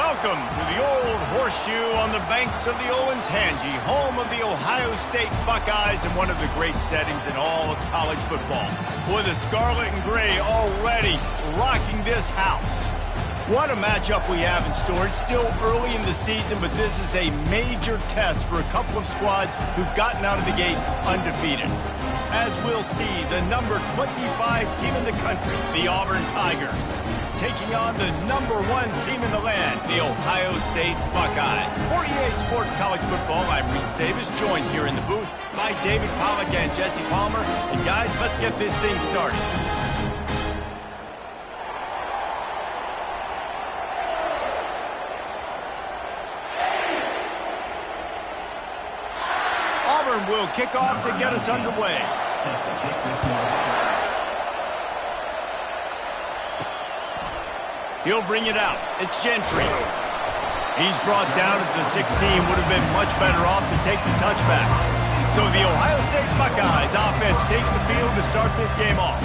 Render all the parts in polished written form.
Welcome to the Old Horseshoe on the banks of the Olentangy, home of the Ohio State Buckeyes and one of the great settings in all of college football. Boy, the Scarlet and Gray already rocking this house. What a matchup we have in store. It's still early in the season, but this is a major test for a couple of squads who've gotten out of the gate undefeated. As we'll see, the number 25 team in the country, the Auburn Tigers, taking on the number 1 team in the land, the Ohio State Buckeyes. For EA Sports College Football, I'm Reese Davis, joined here in the booth by David Pollack and Jesse Palmer. And guys, let's get this thing started. Auburn will kick off to get us underway. He'll bring it out. It's Gentry. He's brought down at the 16. Would have been much better off to take the touchback. So the Ohio State Buckeyes offense takes the field to start this game off.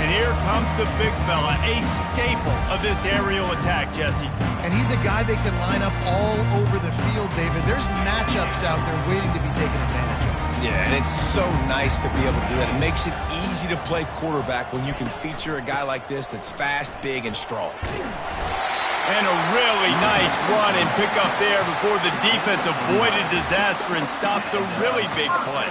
And here comes the big fella, a staple of this aerial attack, Jesse. And he's a guy that can line up all over the field, David. There's matchups out there waiting to be taken advantage of. Yeah, and it's so nice to be able to do that. It makes it easy to play quarterback when you can feature a guy like this that's fast, big, and strong. And a really nice run and pick up there before the defense avoided disaster and stopped the really big play.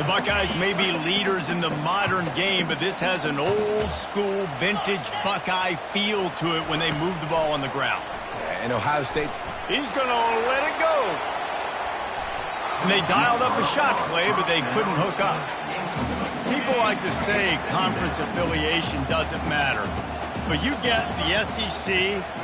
The Buckeyes may be leaders in the modern game, but this has an old-school, vintage Buckeye feel to it when they move the ball on the ground. Yeah, and Ohio State's... He's going to let it go. And they dialed up a shot play, but they couldn't hook up. People like to say conference affiliation doesn't matter. But you get the SEC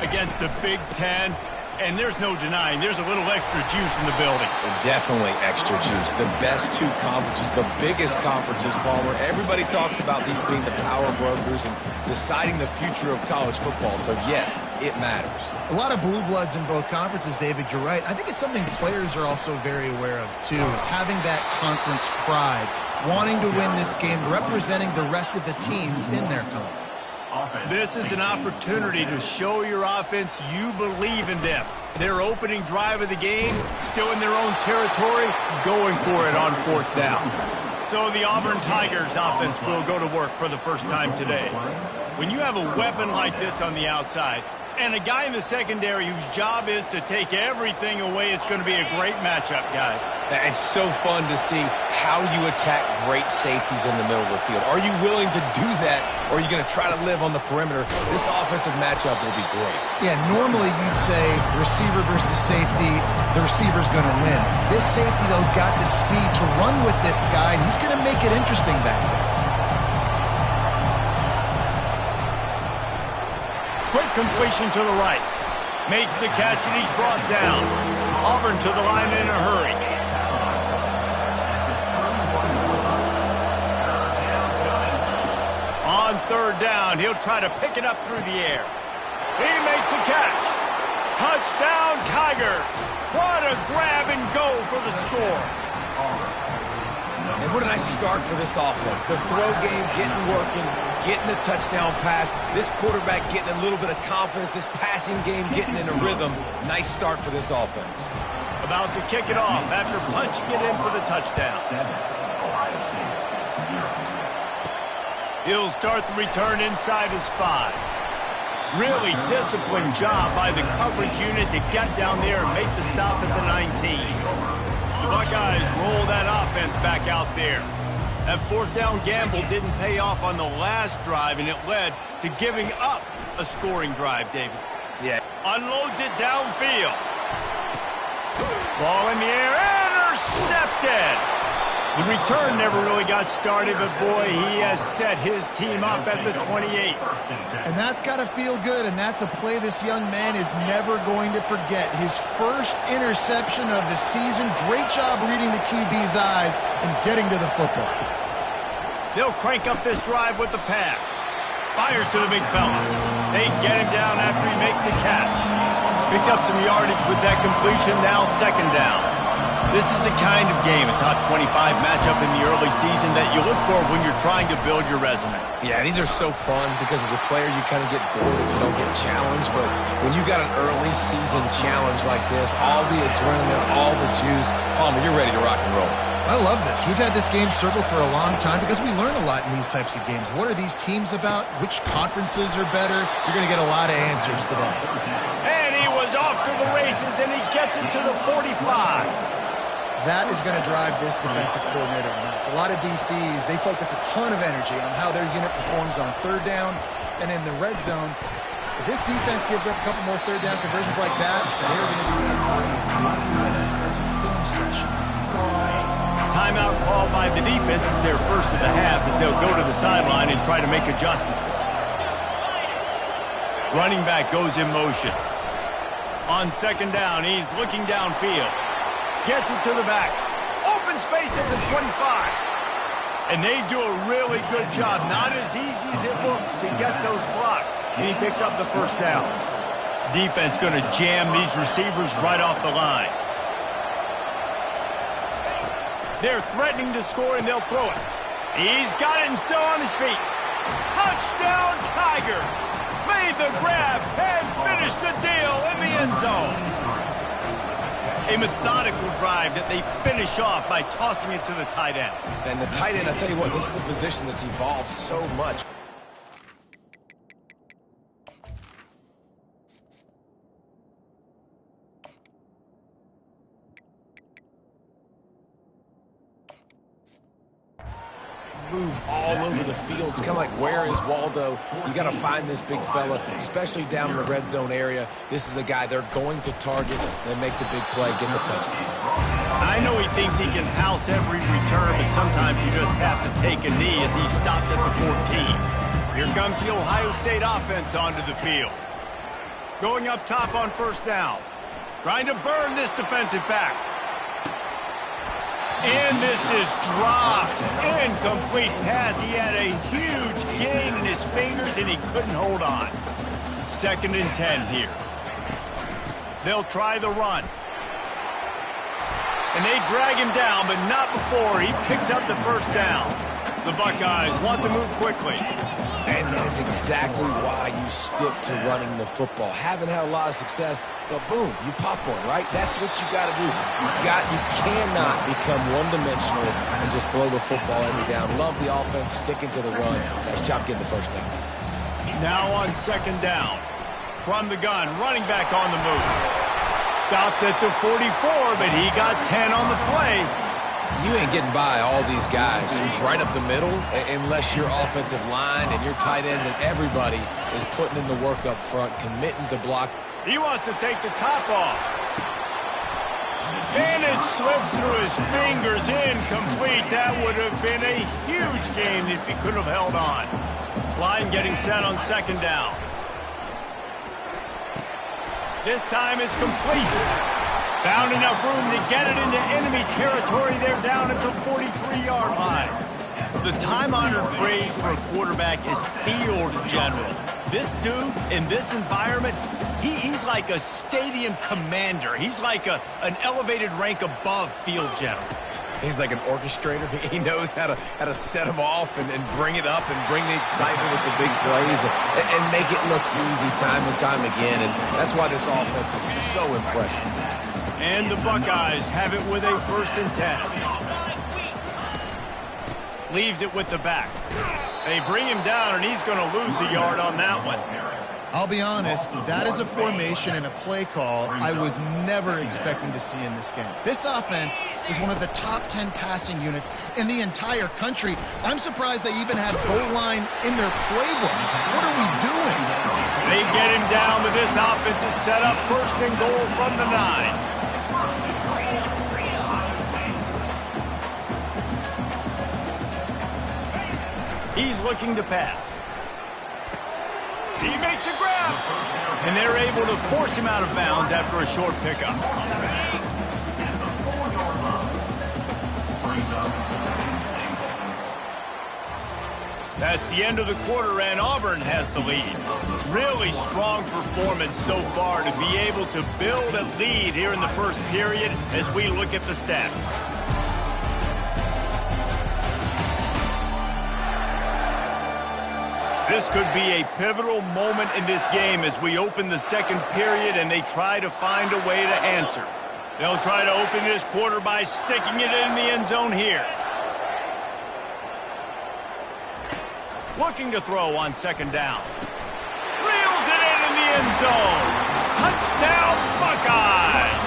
against the Big Ten, and there's no denying there's a little extra juice in the building. Definitely extra juice. The best 2 conferences, the biggest conferences, Palmer. Everybody talks about these being the power brokers and deciding the future of college football. So, yes, it matters. A lot of blue bloods in both conferences, David. You're right. I think it's something players are also very aware of, too, is having that conference pride, wanting to win this game, representing the rest of the teams in their conference. This is an opportunity to show your offense you believe in them. Their opening drive of the game, still in their own territory, going for it on 4th down. So the Auburn Tigers offense will go to work for the first time today. When you have a weapon like this on the outside, and a guy in the secondary whose job is to take everything away, it's going to be a great matchup, guys. It's so fun to see how you attack great safeties in the middle of the field. Are you willing to do that, or are you going to try to live on the perimeter? This offensive matchup will be great. Yeah, normally you'd say receiver versus safety, the receiver's going to win. This safety, though, has got the speed to run with this guy, and he's going to make it interesting back there. Quick completion to the right. Makes the catch, and he's brought down. Auburn to the line in a hurry. On 3rd down, he'll try to pick it up through the air. He makes the catch. Touchdown, Tigers. What a grab and go for the score. And what a nice start for this offense. The throw game getting working, getting the touchdown pass. This quarterback getting a little bit of confidence. This passing game getting in a rhythm. Nice start for this offense. About to kick it off after punching it in for the touchdown. He'll start the return inside his 5. Really disciplined job by the coverage unit to get down there and make the stop at the 19. The Buckeyes roll that offense back out there. That 4th down gamble didn't pay off on the last drive, and it led to giving up a scoring drive, David. Yeah. Unloads it downfield. Ball in the air, intercepted. The return never really got started, but boy, he has set his team up at the 28. And that's got to feel good, and that's a play this young man is never going to forget. His first interception of the season. Great job reading the QB's eyes and getting to the football. They'll crank up this drive with the pass. Fires to the big fella. They get him down after he makes the catch. Picked up some yardage with that completion, now 2nd down. This is the kind of game, a top 25 matchup in the early season, that you look for when you're trying to build your resume. Yeah, these are so fun because as a player, you kind of get bored if you don't get challenged. But when you got an early season challenge like this, all the adrenaline, all the juice, Palmer, you're ready to rock and roll. I love this. We've had this game circled for a long time because we learn a lot in these types of games. What are these teams about? Which conferences are better? You're going to get a lot of answers today. And he was off to the races, and he gets it to the 45. That is going to drive this defensive coordinator nuts. A lot of DCs, they focus a ton of energy on how their unit performs on third down and in the red zone. If this defense gives up a couple more third down conversions like that, they're going to be in for a pleasant film session. Timeout called by the defense. It's their first of the half as they'll go to the sideline and try to make adjustments. Running back goes in motion. On second down, he's looking downfield. Gets it to the back. Open space at the 25. And they do a really good job. Not as easy as it looks to get those blocks. And he picks up the first down. Defense going to jam these receivers right off the line. They're threatening to score, and they'll throw it. He's got it and still on his feet. Touchdown, Tigers! Made the grab and finished the deal in the end zone. A methodical drive that they finish off by tossing it to the tight end. And the tight end, I'll tell you what, this is a position that's evolved so much. Move all over the field. It's kind of like, where is Waldo? You got to find this big fella, especially down in the red zone area. This is the guy they're going to target and make the big play, get the touchdown. I know he thinks he can house every return, but sometimes you just have to take a knee as he stopped at the 14. Here comes the Ohio State offense onto the field. Going up top on first down. Trying to burn this defensive back. And this is dropped. Incomplete pass. He had a huge gain in his fingers, and he couldn't hold on. 2nd and 10 here. They'll try the run. And they drag him down, but not before he picks up the first down. The Buckeyes want to move quickly. And that is exactly why you stick to running the football. Haven't had a lot of success, but boom, you pop one, right? That's what you got to do. You cannot become one-dimensional and just throw the football every down. Love the offense, sticking to the run. Nice job getting the first down. Now on 2nd down. From the gun, running back on the move. Stopped at the 44, but he got 10 on the play. You ain't getting by all these guys right up the middle unless your offensive line and your tight ends and everybody is putting in the work up front, committing to block. He wants to take the top off. And it slips through his fingers, incomplete. That would have been a huge gain if he could have held on. Line getting set on 2nd down. This time it's complete. Found enough room to get it into enemy territory. They're down at the 43-yard line. The time-honored phrase for a quarterback is field general. This dude, in this environment, he's like a stadium commander. He's like an elevated rank above field general. He's like an orchestrator. He knows how to set them off and bring it up and bring the excitement with the big plays and make it look easy time and time again. And that's why this offense is so impressive. And the Buckeyes have it with a 1st and 10. Leaves it with the back. They bring him down, and he's going to lose a yard on that one. I'll be honest, that is a formation and a play call I was never expecting to see in this game. This offense is one of the top 10 passing units in the entire country. I'm surprised they even had goal line in their playbook. What are we doing? They get him down, but this offense is set up 1st and goal from the 9. He's looking to pass. He makes a grab. And they're able to force him out of bounds after a short pickup. That's the end of the quarter, and Auburn has the lead. Really strong performance so far to be able to build a lead here in the first period as we look at the stats. This could be a pivotal moment in this game as we open the second period and they try to find a way to answer. They'll try to open this quarter by sticking it in the end zone here. Looking to throw on second down. Reels it in the end zone. Touchdown, Buckeyes!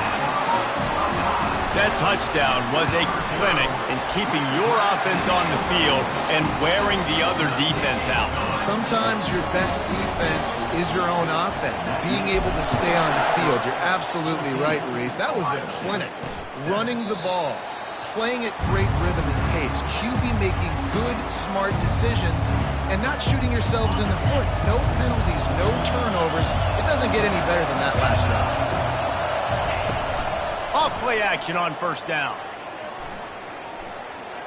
That touchdown was a clinic in keeping your offense on the field and wearing the other defense out. Sometimes your best defense is your own offense. Being able to stay on the field. You're absolutely right, Reese. That was a clinic. Running the ball, playing at great rhythm and pace. QB making good, smart decisions and not shooting yourselves in the foot. No penalties, no turnovers. It doesn't get any better than that last drive. Off play action on first down.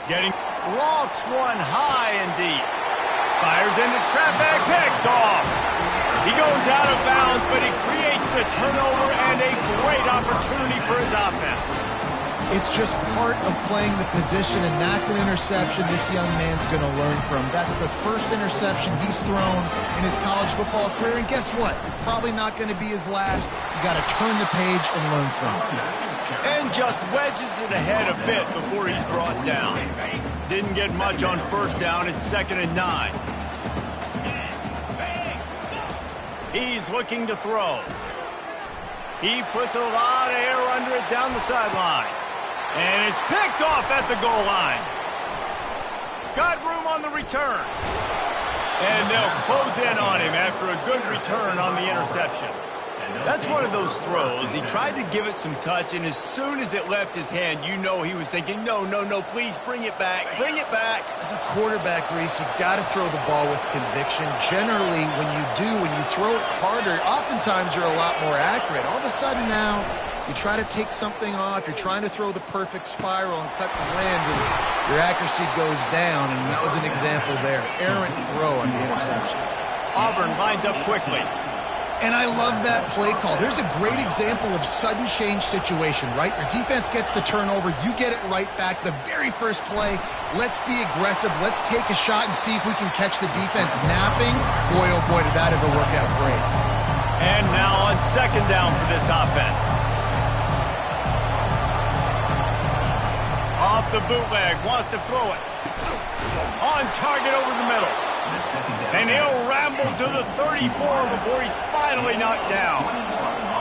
Lofts one high and deep. Fires into traffic, picked off. He goes out of bounds, but he creates the turnover and a great opportunity for his offense. It's just part of playing the position, and that's an interception this young man's going to learn from. That's the first interception he's thrown in his college football career, and guess what? Probably not going to be his last. You got to turn the page and learn from it. And just wedges it ahead a bit before he's brought down. Didn't get much on first down. It's 2nd and 9. He's looking to throw. He puts a lot of air under it down the sideline. And it's picked off at the goal line. Got room on the return. And they'll close in on him after a good return on the interception. That's one of those throws. He tried to give it some touch, and as soon as it left his hand, you know he was thinking, no, no, no, please bring it back, bring it back. As a quarterback, Reese, you got to throw the ball with conviction. Generally, when you throw it harder, oftentimes you're a lot more accurate. All of a sudden now, you try to take something off, you're trying to throw the perfect spiral and cut the wind, and your accuracy goes down, and that was an example there. Errant throw on the interception. Auburn lines up quickly. And I love that play call. There's a great example of sudden change situation, right? Your defense gets the turnover. You get it right back. The very first play, let's be aggressive. Let's take a shot and see if we can catch the defense napping. Boy, oh boy, did that ever work out great. And now on second down for this offense. Off the bootleg, wants to throw it. On target over the middle. And he'll ramble to the 34 before he's finally knocked down.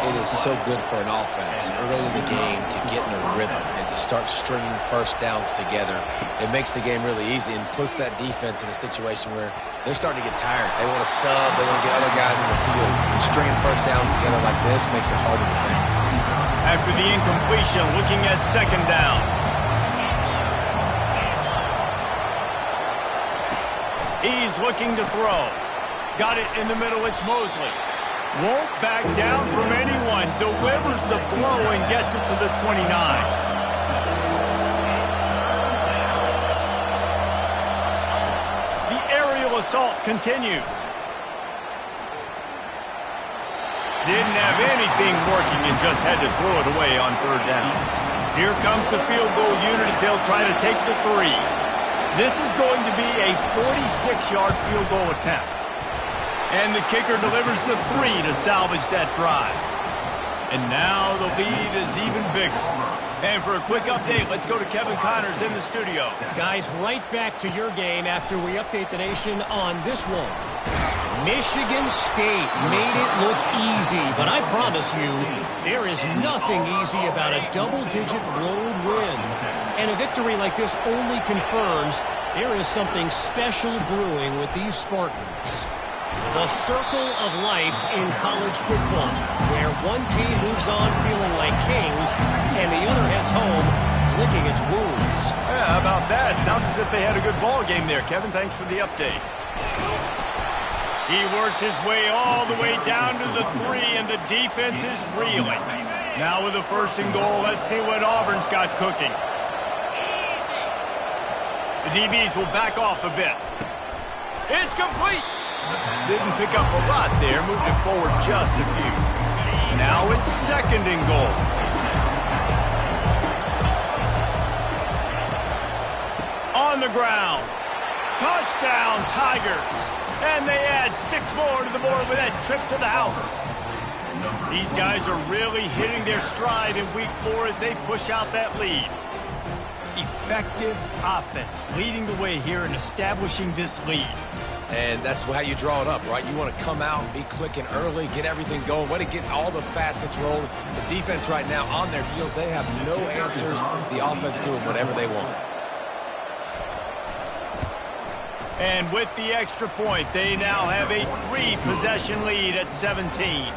It is so good for an offense early in the game to get in a rhythm and to start stringing first downs together. It makes the game really easy and puts that defense in a situation where they're starting to get tired. They want to sub. They want to get other guys in the field. Stringing first downs together like this makes it hard to defend. After the incompletion, looking at second down. He's looking to throw. Got it in the middle, it's Mosley. Won't back down from anyone. Delivers the blow and gets it to the 29. The aerial assault continues. Didn't have anything working and just had to throw it away on third down. Here comes the field goal unit as they'll try to take the 3. This is going to be a 46-yard field goal attempt. And the kicker delivers the 3 to salvage that drive. And now the lead is even bigger. And for a quick update, let's go to Kevin Connors in the studio. Guys, right back to your game after we update the nation on this one. Michigan State made it look easy, but I promise you, there is nothing easy about a double-digit road win. And a victory like this only confirms there is something special brewing with these Spartans. The circle of life in college football, where one team moves on feeling like kings and the other heads home licking its wounds. Yeah, how about that? Sounds as if they had a good ball game there. Kevin, thanks for the update. He works his way all the way down to the 3, and the defense is reeling. Now with a 1st and goal, let's see what Auburn's got cooking. The DBs will back off a bit. It's complete. Didn't pick up a lot there, moved it forward just a few. Now it's 2nd and goal. On the ground. Touchdown, Tigers. And they add 6 more to the board with that trip to the house. These guys are really hitting their stride in week 4 as they push out that lead. Effective offense leading the way here and establishing this lead. And that's how you draw it up, right? You want to come out and be clicking early, get everything going, way to get all the facets rolling. The defense right now on their heels, they have no answers. The offense doing whatever they want. And with the extra point, they now have a 3-possession lead at 17.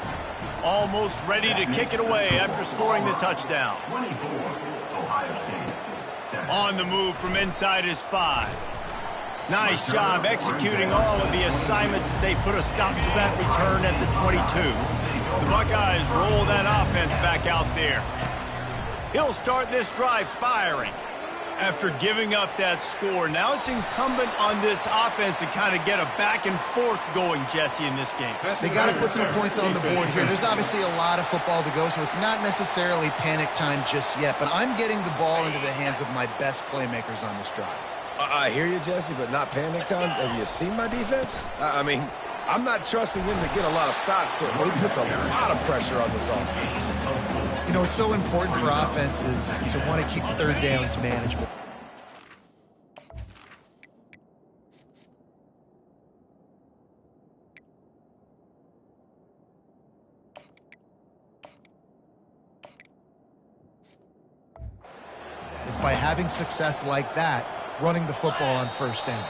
Almost ready to kick it away after scoring the touchdown. On the move from inside his 5. Nice job executing all of the assignments as they put a stop to that return at the 22. The Buckeyes roll that offense back out there. He'll start this drive firing. After giving up that score, now it's incumbent on this offense to kind of get a back and forth going, Jesse, in this game. They got to put some points on the board here. There's obviously a lot of football to go, so it's not necessarily panic time just yet, but I'm getting the ball into the hands of my best playmakers on this drive. I hear you, Jesse, but not panic time. Have you seen my defense? I mean, I'm not trusting them to get a lot of stops, so he puts a lot of pressure on this offense. You know, it's so important for offenses to want to keep 3rd downs manageable. Is by having success like that, running the football on 1st down.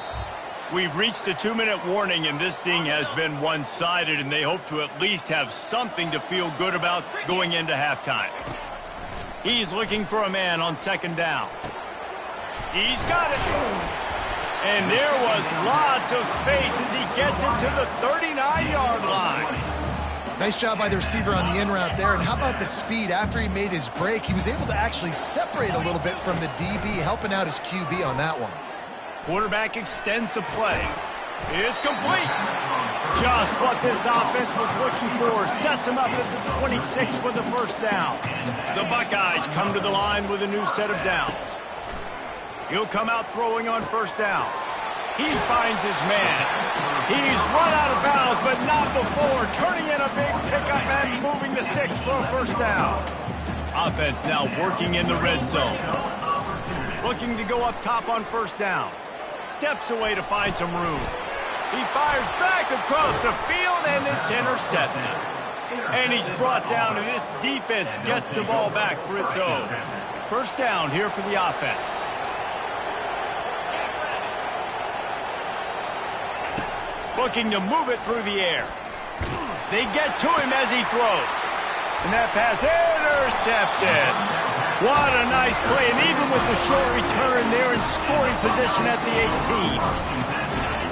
We've reached the 2-minute warning, and this thing has been one-sided, and they hope to at least have something to feel good about going into halftime. He's looking for a man on 2nd down. He's got it. And there was lots of space as he gets it to the 39-yard line. Nice job by the receiver on the in route there. And how about the speed after he made his break? He was able to actually separate a little bit from the DB, helping out his QB on that one. Quarterback extends the play. It's complete. Just what this offense was looking for. Sets him up at the 26 with the 1st down. The Buckeyes come to the line with a new set of downs. He'll come out throwing on 1st down. He finds his man. He's run out of bounds, but not before. Turning in a big pickup and moving the sticks for a 1st down. Offense now working in the red zone. Looking to go up top on 1st down. Steps away to find some room. He fires back across the field, and it's intercepted. And he's brought down, and this defense gets the ball back for its own. 1st down here for the offense. Looking to move it through the air. They get to him as he throws. And that pass intercepted. What a nice play. And even with the short return, they're in scoring position at the 18.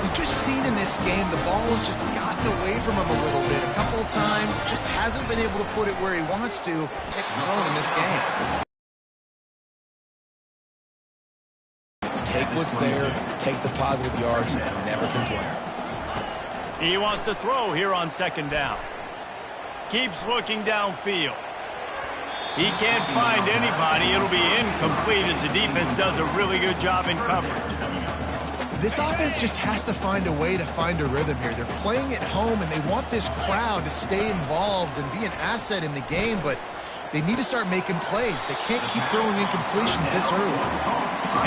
We've just seen in this game the ball has just gotten away from him a little bit. A couple of times, just hasn't been able to put it where he wants to. Get thrown in this game. Take what's there, take the positive yards, never complain. He wants to throw here on 2nd down. Keeps looking downfield. He can't find anybody. It'll be incomplete as the defense does a really good job in coverage. This offense just has to find a way to find a rhythm here. They're playing at home, and they want this crowd to stay involved and be an asset in the game, but they need to start making plays. They can't keep throwing incompletions this early.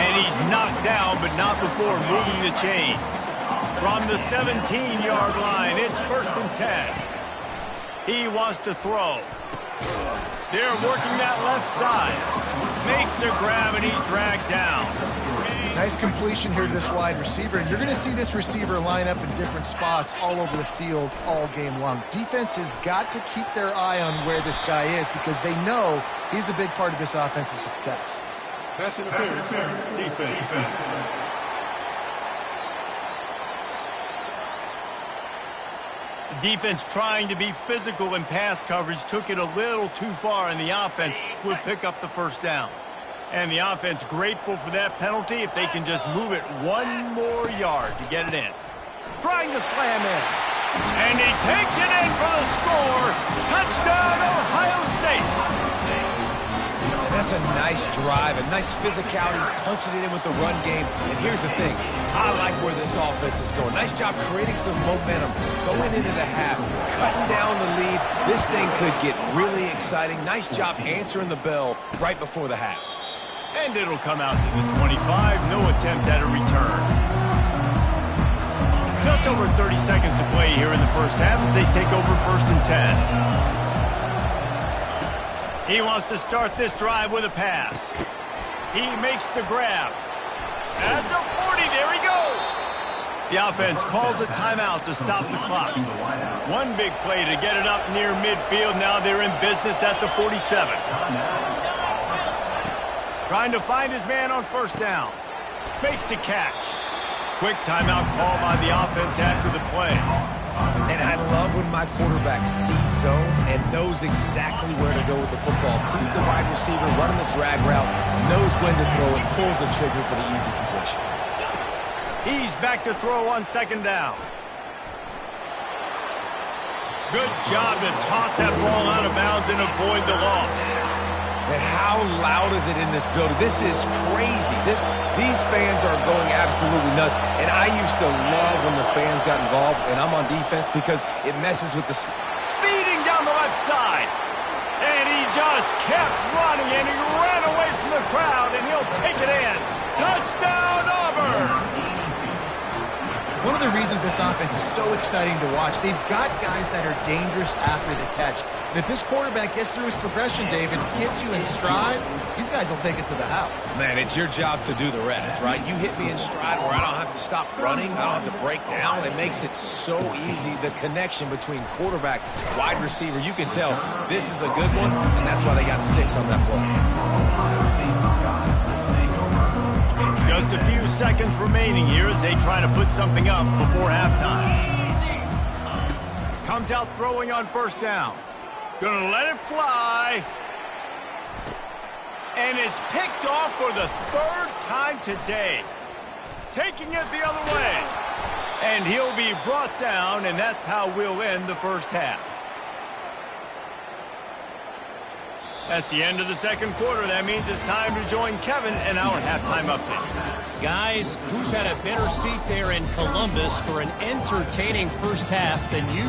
And he's knocked down, but not before moving the chains. From the 17-yard line, it's 1st and 10. He wants to throw. They're working that left side. Makes the grab, and he's dragged down. Nice completion here to this wide receiver, and you're going to see this receiver line up in different spots all over the field all game long. Defense has got to keep their eye on where this guy is because they know he's a big part of this offense's success. Pass interference. Defense. Defense trying to be physical in pass coverage took it a little too far, and the offense would pick up the 1st down. And the offense grateful for that penalty if they can just move it 1 more yard to get it in. trying to slam in. And he takes it in for the score. Touchdown, Ohio State. And that's a nice drive, a nice physicality, punching it in with the run game. And here's the thing. I like where this offense is going. Nice job creating some momentum, going into the half, cutting down the lead. This thing could get really exciting. Nice job answering the bell right before the half. And it'll come out to the 25. No attempt at a return. Just over 30 seconds to play here in the first half as they take over 1st and 10. He wants to start this drive with a pass. He makes the grab. At the 40, there he goes. The offense calls a timeout to stop the clock. One big play to get it up near midfield. Now they're in business at the 47. Trying to find his man on 1st down. Makes the catch. Quick timeout call by the offense after the play. And I love when my quarterback sees zone and knows exactly where to go with the football. Sees the wide receiver running the drag route, knows when to throw it, pulls the trigger for the easy completion. He's back to throw on 2nd down. Good job to toss that ball out of bounds and avoid the loss. And how loud is it in this building? This is crazy. These fans are going absolutely nuts. And I used to love when the fans got involved, and I'm on defense because it messes with the... Speeding down the left side. And he just kept running, and he ran away from the crowd, and he'll take it in. Touchdown, Auburn! One of the reasons this offense is so exciting to watch, they've got guys that are dangerous after the catch. And if this quarterback gets through his progression, David, hits you in stride, these guys will take it to the house. Man, it's your job to do the rest, right? You hit me in stride where I don't have to stop running, I don't have to break down. It makes it so easy, the connection between quarterback, wide receiver. You can tell this is a good one, and that's why they got 6 on that play. Just a few seconds remaining here as they try to put something up before halftime. Comes out throwing on 1st down. Gonna let it fly. And it's picked off for the 3rd time today. Taking it the other way. And he'll be brought down, and that's how we'll end the first half. That's the end of the 2nd quarter. That means it's time to join Kevin in our halftime update. Guys, who's had a better seat there in Columbus for an entertaining first half than you?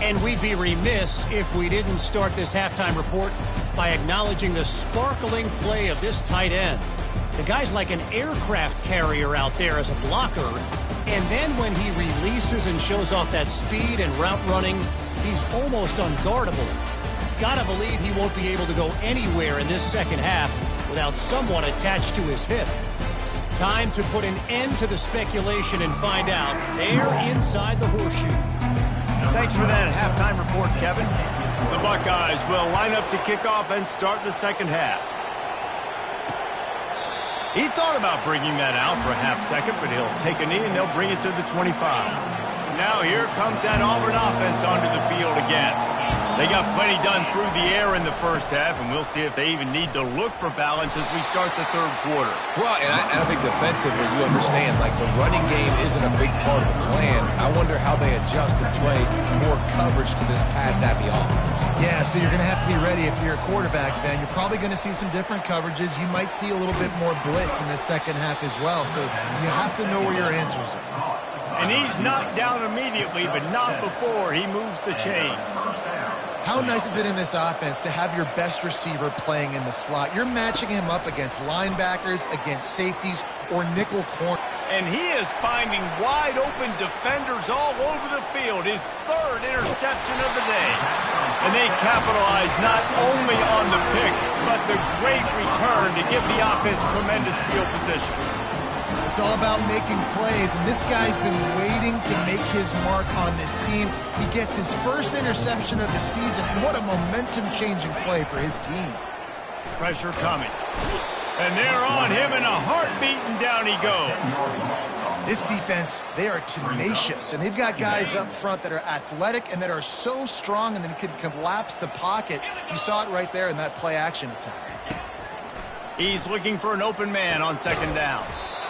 And we'd be remiss if we didn't start this halftime report by acknowledging the sparkling play of this tight end. The guy's like an aircraft carrier out there as a blocker, and then when he releases and shows off that speed and route running, he's almost unguardable. Gotta believe he won't be able to go anywhere in this second half without someone attached to his hip. Time to put an end to the speculation and find out. They're inside the horseshoe. Thanks for that halftime report, Kevin. The Buckeyes will line up to kick off and start the second half. He thought about bringing that out for a half second, but he'll take a knee and they'll bring it to the 25. Now here comes that Auburn offense onto the field again. They got plenty done through the air in the first half, and we'll see if they even need to look for balance as we start the 3rd quarter. Well, and I think defensively, you understand, like the running game isn't a big part of the plan. I wonder how they adjust and play more coverage to this pass-happy offense. Yeah, so you're going to have to be ready if you're a quarterback, then. You're probably going to see some different coverages. You might see a little bit more blitz in the second half as well, so you have to know where your answers are. And he's knocked down immediately, but not before he moves the chains. How nice is it in this offense to have your best receiver playing in the slot? You're matching him up against linebackers, against safeties, or nickel corner. And he is finding wide-open defenders all over the field. His 3rd interception of the day. And they capitalize not only on the pick, but the great return to give the offense tremendous field position. It's all about making plays, and this guy's been waiting to make his mark on this team. He gets his 1st interception of the season, and what a momentum-changing play for his team. Pressure coming. And they're on him in a heartbeat, and down he goes. This defense, they are tenacious, and they've got guys up front that are athletic and that are so strong and then can collapse the pocket. You saw it right there in that play-action attack. He's looking for an open man on 2nd down.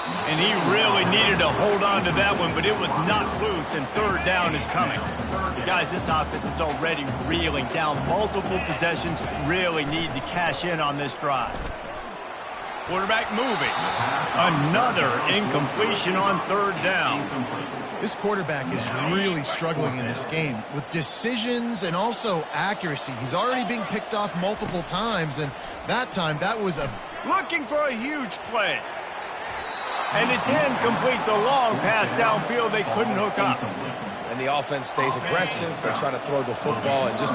And he really needed to hold on to that one, but it was not loose, and third down is coming. But guys, this offense is already reeling down multiple possessions. Really need to cash in on this drive. Quarterback moving. Another incompletion on third down. This quarterback is really struggling in this game with decisions and also accuracy. He's already being picked off multiple times, and that time that was a... Looking for a huge play. And it's incomplete. The long pass downfield, they couldn't hook up. And the offense stays aggressive. They try to throw the football and just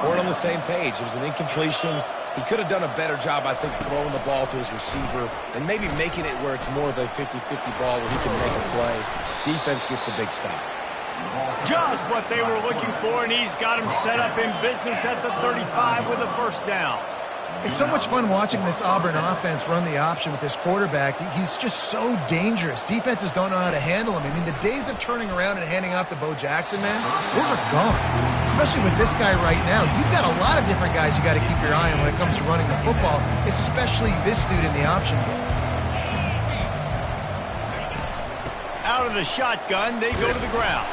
weren't on the same page. It was an incompletion. He could have done a better job, I think, throwing the ball to his receiver and maybe making it where it's more of a 50-50 ball where he can make a play. Defense gets the big stop. Just what they were looking for, and he's got him set up in business at the 35 with a first down. It's so much fun watching this Auburn offense run the option with this quarterback. He's just so dangerous. Defenses don't know how to handle him. I mean, the days of turning around and handing off to Bo Jackson, man, those are gone. Especially with this guy right now. You've got a lot of different guys you got to keep your eye on when it comes to running the football, especially this dude in the option game. Out of the shotgun, they go to the ground.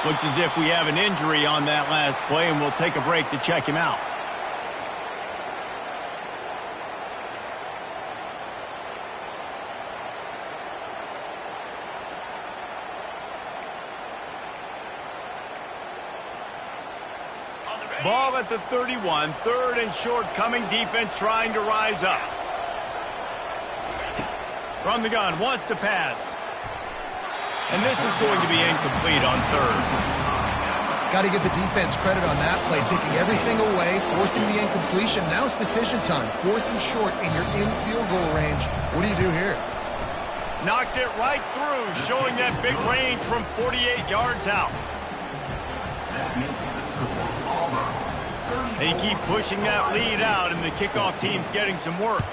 Looks as if we have an injury on that last play, and we'll take a break to check him out. Ball at the 31, third and short coming, defense trying to rise up. From the gun, wants to pass. And this is going to be incomplete on third. Got to give the defense credit on that play, taking everything away, forcing the incompletion. Now it's decision time, fourth and short, and you're in field goal range. What do you do here? Knocked it right through, showing that big range from 48 yards out. They keep pushing that lead out, and the kickoff team's getting some work.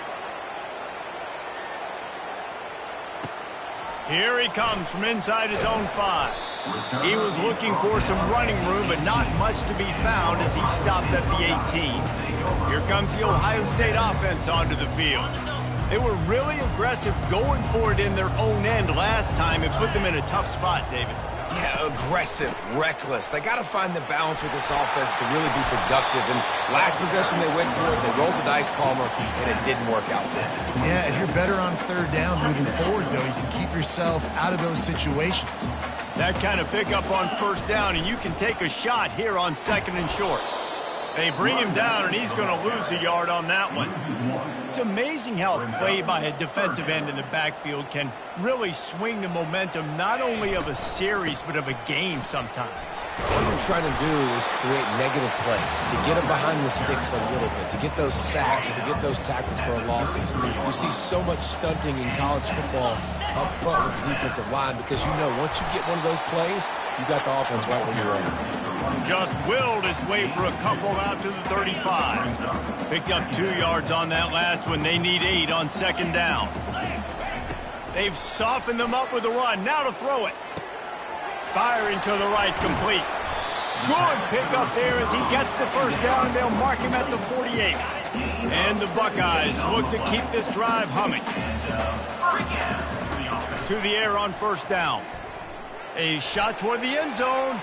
Here he comes from inside his own 5. He was looking for some running room, but not much to be found as he stopped at the 18. Here comes the Ohio State offense onto the field. They were really aggressive going for it in their own end last time. It put them in a tough spot, David. Yeah, aggressive, reckless. They got to find the balance with this offense to really be productive. And last possession they went for it, they rolled the dice calmer, and it didn't work out for them. Yeah, if you're better on third down moving forward, though, you can keep yourself out of those situations. That kind of pickup on first down, and you can take a shot here on second and short. They bring him down, and he's going to lose a yard on that one. It's amazing how a play by a defensive end in the backfield can really swing the momentum not only of a series but of a game sometimes. What you're trying to do is create negative plays, to get them behind the sticks a little bit, to get those sacks, to get those tackles for losses. You see so much stunting in college football up front with the defensive line because you know once you get one of those plays, you got the offense right where you're at. Just willed his way for a couple out to the 35. Picked up 2 yards on that last one. They need 8 on second down. They've softened them up with a run. Now to throw it. Firing to the right, complete. Good pickup there as he gets the first down, and they'll mark him at the 48. And the Buckeyes look to keep this drive humming. To the air on first down. A shot toward the end zone.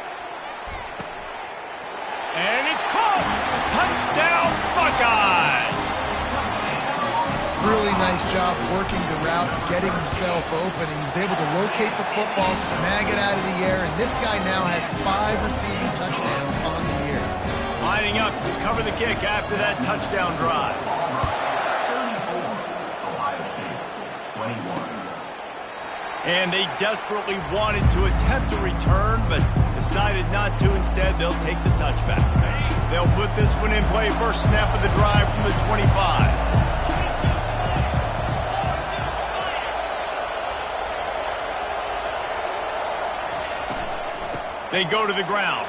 And it's caught! Touchdown, Buckeyes! Really nice job working the route, getting himself open, and he was able to locate the football, snag it out of the air, and this guy now has 5 receiving touchdowns on the year. Lining up to cover the kick after that touchdown drive. And they desperately wanted to attempt a return, but decided not to. Instead, they'll take the touchback. They'll put this one in play. First snap of the drive from the 25. They go to the ground.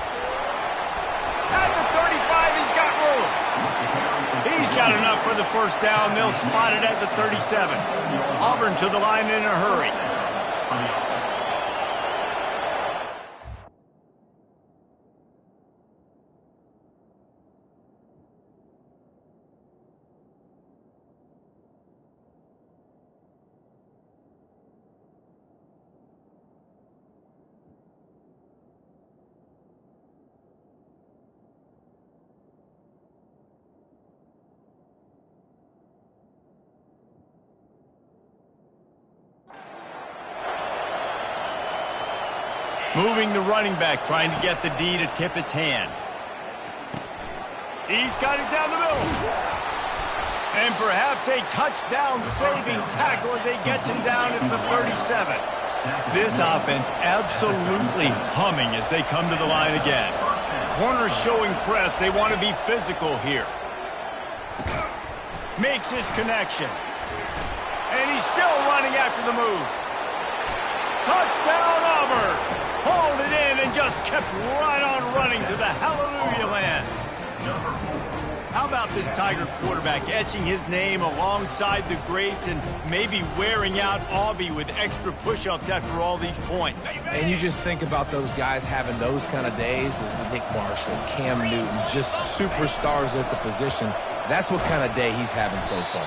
At the 35, he's got room. He's got enough for the first down. They'll spot it at the 37. Auburn to the line in a hurry. Moving the running back, trying to get the D to tip its hand. He's got it down the middle. And perhaps a touchdown-saving tackle as they gets him down at the 37. This offense absolutely humming as they come to the line again. Corners showing press. They want to be physical here. Makes his connection. And he's still running after the move. Touchdown, Auburn! Hauled it in and just kept right on running to the hallelujah land. How about this Tiger quarterback etching his name alongside the greats and maybe wearing out Aubie with extra push-ups after all these points? And you just think about those guys having those kind of days as Nick Marshall, Cam Newton, just superstars at the position. That's what kind of day he's having so far.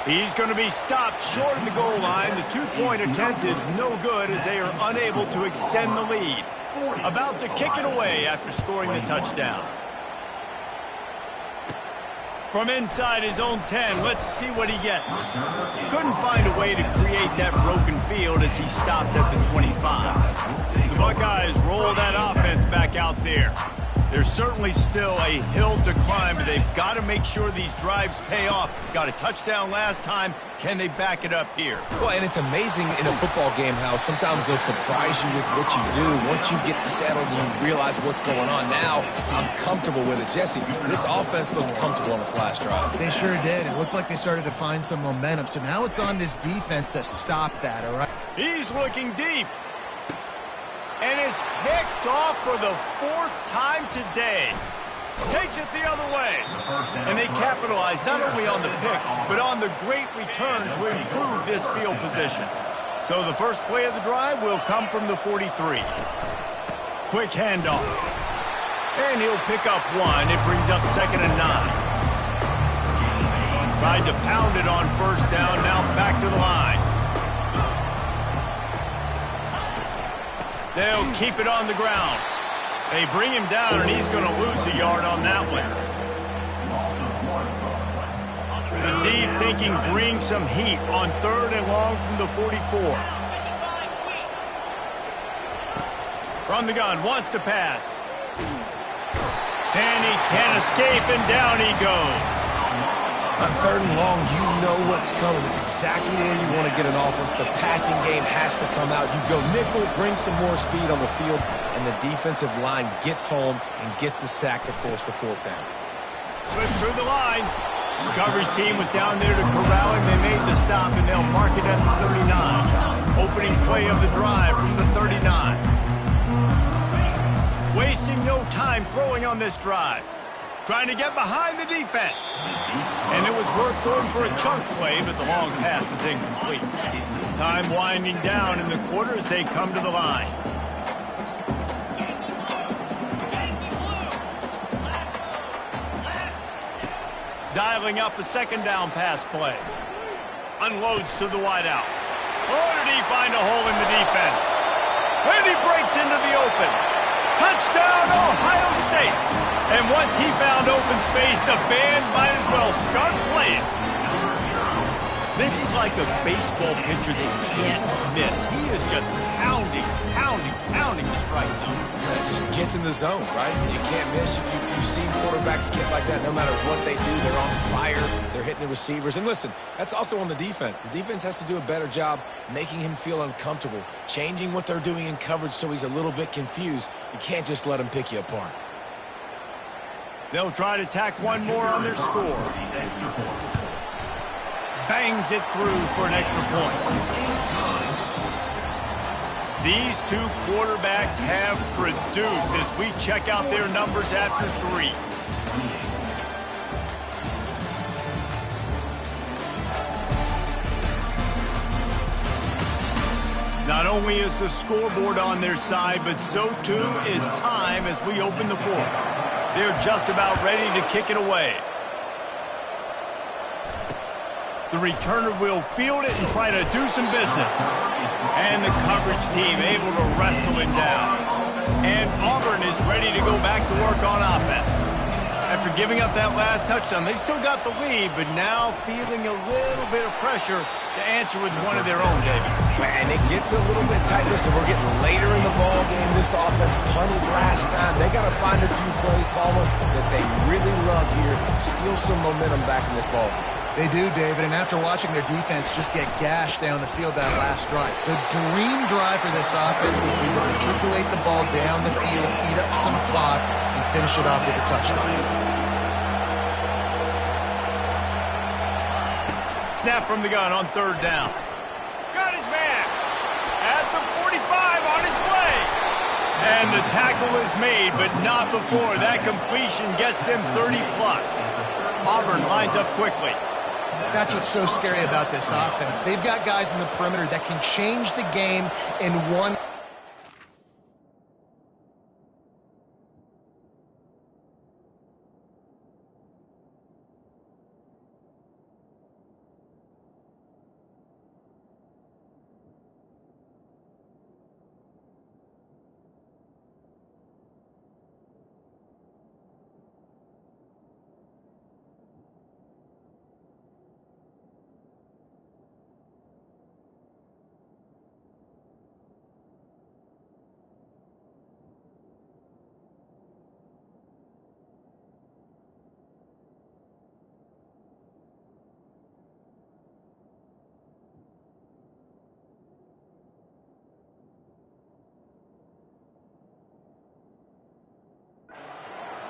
He's going to be stopped short of the goal line. The two-point attempt is no good as they are unable to extend the lead. About to kick it away after scoring the touchdown. From inside his own 10, let's see what he gets. Couldn't find a way to create that broken field as he stopped at the 25. The Buckeyes roll that offense back out there. There's certainly still a hill to climb, but they've got to make sure these drives pay off. Got a touchdown last time. Can they back it up here? Well, and it's amazing in a football game how sometimes they'll surprise you with what you do. Once you get settled and you realize what's going on now, I'm comfortable with it. Jesse, this offense looked comfortable on its last drive. They sure did. It looked like they started to find some momentum. So now it's on this defense to stop that, all right? He's looking deep. And it's picked off for the fourth time today. Takes it the other way. And they capitalize not only on the pick, but on the great return to improve this field position. So the first play of the drive will come from the 43. Quick handoff. And he'll pick up one. It brings up 2nd and 9. Tried to pound it on first down. Now back to the line. They'll keep it on the ground. They bring him down, and he's going to lose a yard on that one. The D thinking bring some heat on 3rd and long from the 44. From the gun, wants to pass. And he can't escape, and down he goes. On 3rd and long, you know what's coming. It's exactly where you want to get an offense. The passing game has to come out. You go nickel, bring some more speed on the field, and the defensive line gets home and gets the sack to force the 4th down. Slips through the line. The coverage team was down there to corral him. They made the stop, and they'll mark it at the 39. Opening play of the drive from the 39. Wasting no time throwing on this drive. Trying to get behind the defense. And it was worth going for a chunk play, but the long pass is incomplete. Time winding down in the quarter as they come to the line. Dialing up a 2nd down pass play. Unloads to the wideout. Oh, did he find a hole in the defense? And he breaks into the open. Touchdown, Ohio State. And once he found open space, the band might as well start playing. This is like a baseball pitcher that can't miss. He is just pounding the strike zone. It just gets in the zone, right? You can't miss. You've seen quarterbacks get like that no matter what they do. They're on fire. They're hitting the receivers. And listen, that's also on the defense. The defense has to do a better job making him feel uncomfortable, changing what they're doing in coverage so he's a little bit confused. You can't just let him pick you apart. They'll try to tack one more on their score. Bangs it through for an extra point. These two quarterbacks have produced as we check out their numbers after 3. Not only is the scoreboard on their side, but so too is time as we open the 4th. They're just about ready to kick it away. The returner will field it and try to do some business. And the coverage team able to wrestle him down. And Auburn is ready to go back to work on offense. After giving up that last touchdown, they still got the lead, but now feeling a little bit of pressure to answer with one of their own, David. Man, it gets a little bit tight. Listen, we're getting later in the ball game. This offense punted last time. They got to find a few plays, Palmer, that they really love here. Steal some momentum back in this ball game. They do, David, and after watching their defense just get gashed down the field that last drive, the dream drive for this offense would be to matriculate the ball down the field, eat up some clock, and finish it off with a touchdown. Snap from the gun on third down. Got his man at the 45 on his way. And the tackle is made, but not before that completion gets them 30-plus. Auburn lines up quickly. That's what's so scary about this offense. They've got guys in the perimeter that can change the game in one.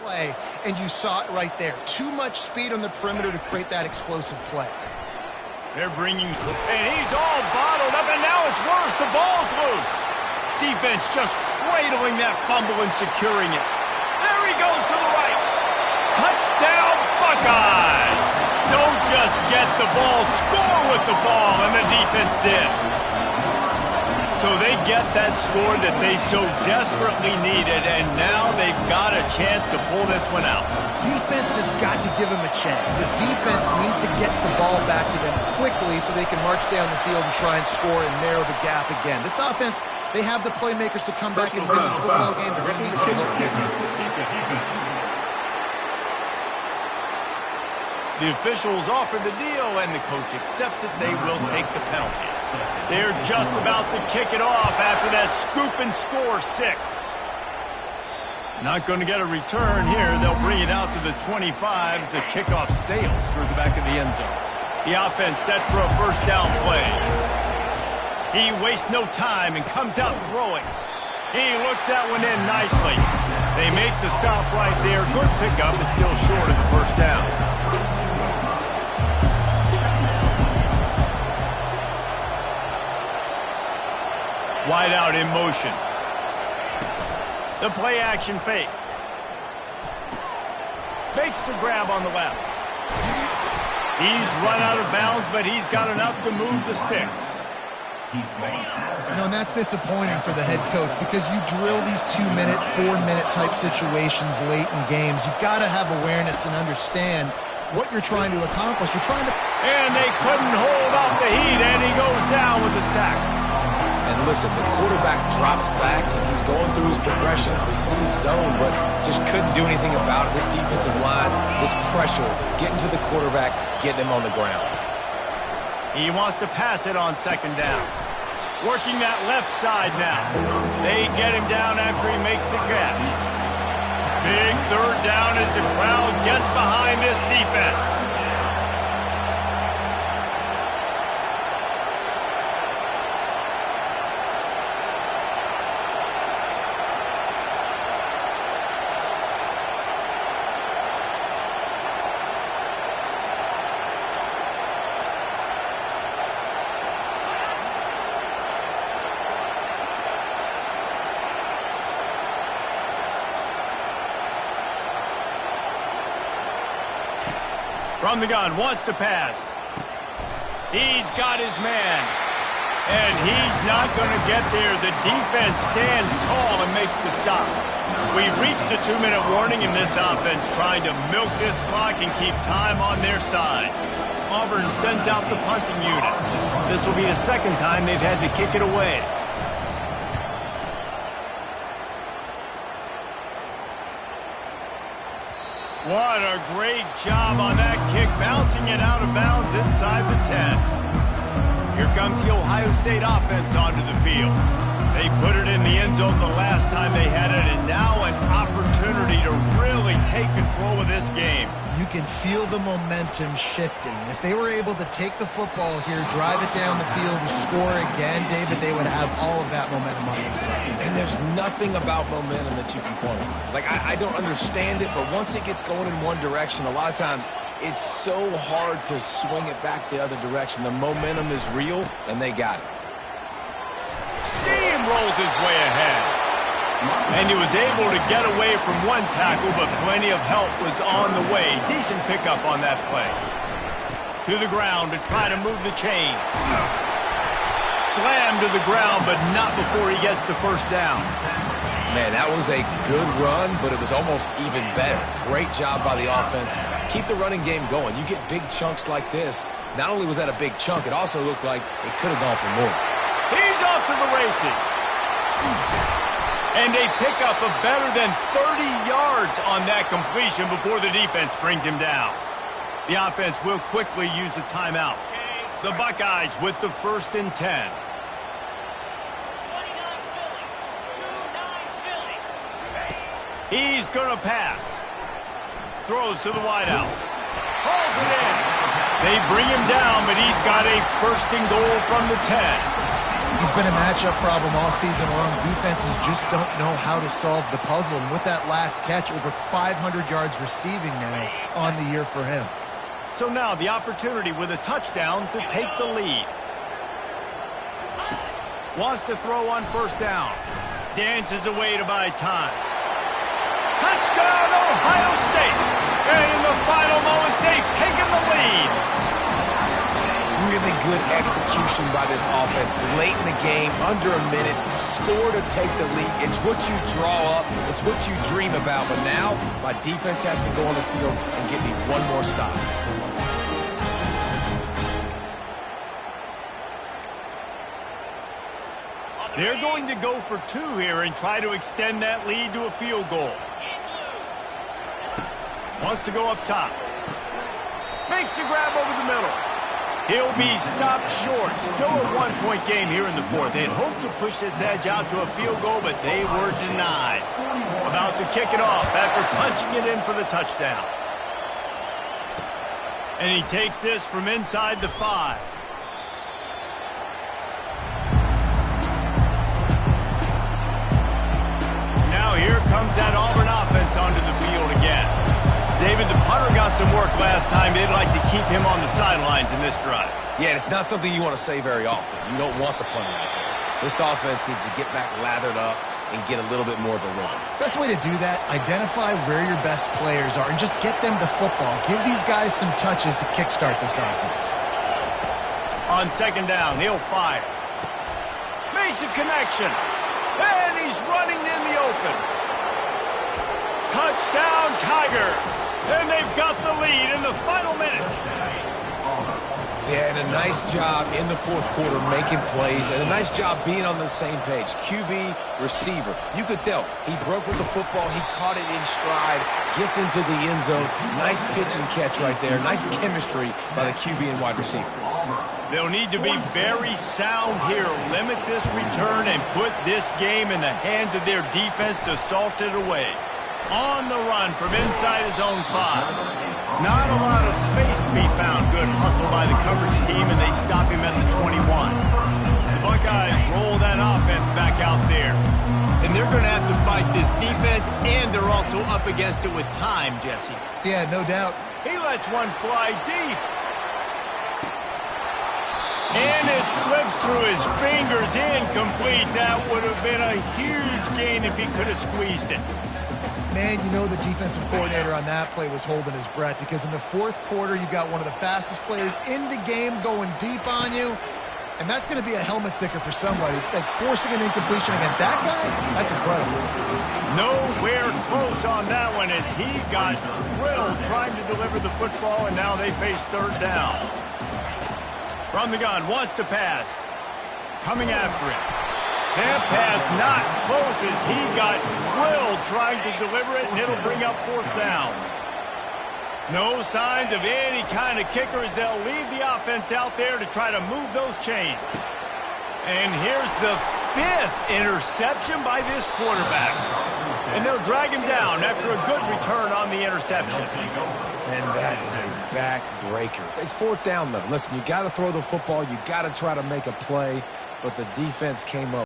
Play, and you saw it right there. Too much speed on the perimeter to create that explosive play. They're bringing, and he's all bottled up, and now it's worse. The ball's loose. Defense just cradling that fumble and securing it. There he goes to the right. Touchdown, Buckeyes. Don't just get the ball, score with the ball, and the defense did. So they get that score that they so desperately needed, and now they've got a chance to pull this one out. Defense has got to give them a chance. The defense needs to get the ball back to them quickly so they can march down the field and try and score and narrow the gap again. This offense, they have the playmakers to come back and win this football game. They're going to need some help from the defense. The officials offer the deal, and the coach accepts it. They will take the penalty. They're just about to kick it off after that scoop and score 6. Not going to get a return here. They'll bring it out to the 25 as the kickoff sails through the back of the end zone. The offense set for a first down play. He wastes no time and comes out throwing. He looks that one in nicely. They make the stop right there. Good pickup, but still short of the first down. Wide out in motion. The play action fake. Makes the grab on the left. He's run out of bounds, but he's got enough to move the sticks. And that's disappointing for the head coach because you drill these 2-minute, 4-minute type situations late in games. You've got to have awareness and understand what you're trying to accomplish. You're trying to... And they couldn't hold off the heat, and he goes down with the sack. And listen, the quarterback drops back, and he's going through his progressions. We see zone, but just couldn't do anything about it. This defensive line, this pressure, getting to the quarterback, getting him on the ground. He wants to pass it on second down. Working that left side now. They get him down after he makes the catch. Big third down as the crowd gets behind this defense. From the gun, wants to pass. He's got his man. And he's not going to get there. The defense stands tall and makes the stop. We've reached the 2-minute warning in this offense, trying to milk this clock and keep time on their side. Auburn sends out the punting unit. This will be the second time they've had to kick it away. What a great job on that kick, bouncing it out of bounds inside the 10. Here comes the Ohio State offense onto the field. They put it in the end zone the last time they had it, and now an opportunity to really take control of this game. You can feel the momentum shifting. If they were able to take the football here, drive it down the field, and score again, David, they would have all of that momentum on the side. And there's nothing about momentum that you can quantify. Like, I don't understand it, but once it gets going in one direction, a lot of times it's so hard to swing it back the other direction. The momentum is real, and they got it. Steamrolls his way ahead. And he was able to get away from one tackle, but plenty of help was on the way. Decent pickup on that play. To the ground to try to move the chains. Slammed to the ground, but not before he gets the first down. Man, that was a good run, but it was almost even better. Great job by the offense. Keep the running game going. You get big chunks like this. Not only was that a big chunk, it also looked like it could have gone for more. He's off to the races. And they pick up a better than 30 yards on that completion before the defense brings him down. The offense will quickly use a timeout. The Buckeyes with the 1st and 10. He's going to pass. Throws to the wideout. Hauls it in. They bring him down, but he's got a 1st and goal from the 10. He's been a matchup problem all season long. Defenses just don't know how to solve the puzzle. And with that last catch, over 500 yards receiving now on the year for him. So now the opportunity with a touchdown to take the lead. Wants to throw on 1st down. Dances away to buy time. Touchdown, Ohio State! And in the final moments, they've taken the lead. Really good execution by this offense late in the game, under a minute, score to take the lead. It's what you draw up, it's what you dream about, but now my defense has to go on the field and get me one more stop. They're going to go for 2 here and try to extend that lead to a field goal. Wants to go up top. Makes the grab over the middle. He'll be stopped short. Still a 1-point game here in the 4th. They'd hoped to push this edge out to a field goal, but they were denied. About to kick it off after punching it in for the touchdown. And he takes this from inside the 5. Now here comes that Auburn offense onto the field again. David, the punter got some work last time. They'd like to keep him on the sidelines in this drive. Yeah, it's not something you want to say very often. You don't want the punter out there. This offense needs to get back lathered up and get a little bit more of a rhythm. Best way to do that, identify where your best players are and just get them the football. Give these guys some touches to kickstart this offense. On 2nd down, he'll fire. Makes a connection. And he's running in the open. Touchdown, Tigers. And they've got the lead in the final minute. Yeah, and a nice job in the 4th quarter making plays, and a nice job being on the same page. QB, receiver. You could tell he broke with the football. He caught it in stride, gets into the end zone. Nice pitch and catch right there. Nice chemistry by the QB and wide receiver. They'll need to be very sound here. Limit this return and put this game in the hands of their defense to salt it away. On the run from inside his own 5. Not a lot of space to be found. Good hustle by the coverage team, and they stop him at the 21. The Buckeyes roll that offense back out there. And they're going to have to fight this defense, and they're also up against it with time, Jesse. Yeah, no doubt. He lets one fly deep. And it slips through his fingers, incomplete. That would have been a huge gain if he could have squeezed it. Man, you know the defensive coordinator on that play was holding his breath because in the 4th quarter, you got one of the fastest players in the game going deep on you, and that's going to be a helmet sticker for somebody. Like, forcing an incompletion against that guy, that's incredible. Nowhere close on that one as he got drilled trying to deliver the football, and now they face 3rd down. From the gun, wants to pass. Coming after it. That pass not close as he got drilled trying to deliver it, and it'll bring up 4th down. No signs of any kind of kicker as they'll leave the offense out there to try to move those chains. And here's the 5th interception by this quarterback. And they'll drag him down after a good return on the interception. And that is a backbreaker. It's 4th down, though. Listen, you got to throw the football. You got to try to make a play. But the defense came up